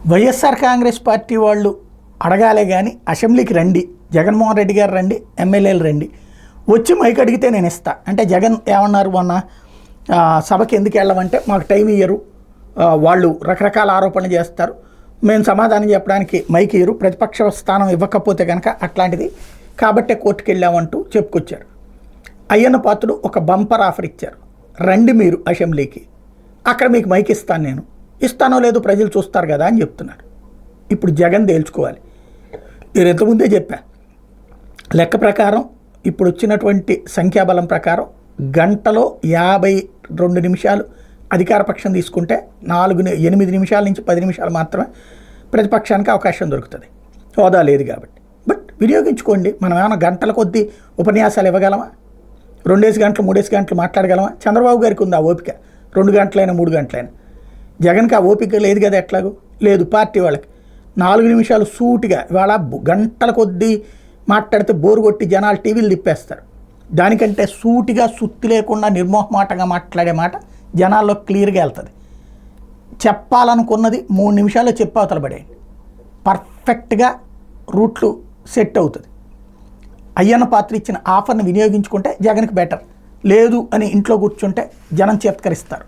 YSR Congress party వాళ్ళు అడగాలే కానీ అసెంబ్లీకి రండి, జగన్మోహన్ రెడ్డి గారు రండి, ఎమ్మెల్యేలు రండి, వచ్చి మైక్ అడిగితే నేను ఇస్తా అంటే జగన్ ఏమన్నారు మొన్న, సభకి ఎందుకు వెళ్ళమంటే మాకు టైం ఇయ్యరు, వాళ్ళు రకరకాల ఆరోపణలు చేస్తారు, మేము సమాధానం చెప్పడానికి మైక్ ఇయ్యరు, ప్రతిపక్ష స్థానం ఇవ్వకపోతే కనుక అట్లాంటిది కాబట్టే కోర్టుకు వెళ్ళామంటూ చెప్పుకొచ్చారు. అయ్యన్న పాత్రుడు ఒక బంపర్ ఆఫర్ ఇచ్చారు, రండి మీరు అసెంబ్లీకి, అక్కడ మీకు మైక్ ఇస్తాను, నేను ఇస్తానో లేదో ప్రజలు చూస్తారు కదా అని చెప్తున్నారు. ఇప్పుడు జగన్ తేల్చుకోవాలి. నేను ఎంతముందే చెప్పా, లెక్క ప్రకారం ఇప్పుడు వచ్చినటువంటి సంఖ్యాబలం ప్రకారం గంటలో 52 నిమిషాలు అధికార పక్షం తీసుకుంటే 8 నిమిషాల నుంచి 10 నిమిషాలు మాత్రమే ప్రతిపక్షానికి అవకాశం దొరుకుతుంది, హోదా లేదు కాబట్టి. బట్ వినియోగించుకోండి. మనం ఏమైనా గంటల కొద్దీ ఉపన్యాసాలు ఇవ్వగలమా? 2 గంటలు 3 గంటలు మాట్లాడగలమా? చంద్రబాబు గారికి ఉంది ఆ ఓపిక, 2 గంటలైనా 3 గంటలైనా. జగన్కి ఆ ఓపిక లేదు కదా, ఎట్లాగో లేదు. పార్టీ వాళ్ళకి 4 నిమిషాలు సూటిగా, ఇవాళ గంటల కొద్దీ మాట్లాడితే బోరు కొట్టి జనాలు టీవీలు తిప్పేస్తారు. దానికంటే సూటిగా సుత్తి లేకుండా నిర్మోహమాటంగా మాట్లాడే మాట జనాల్లో క్లియర్గా వెళ్తుంది. చెప్పాలనుకున్నది 3 నిమిషాల్లో చెప్పి అవతల పడేయండి, పర్ఫెక్ట్గా రూట్లు సెట్ అవుతుంది. అయ్యన్న పాత్ర ఇచ్చిన ఆఫర్ని వినియోగించుకుంటే జగన్కి బెటర్, లేదు అని ఇంట్లో కూర్చుంటే జనం చేత్కరిస్తారు.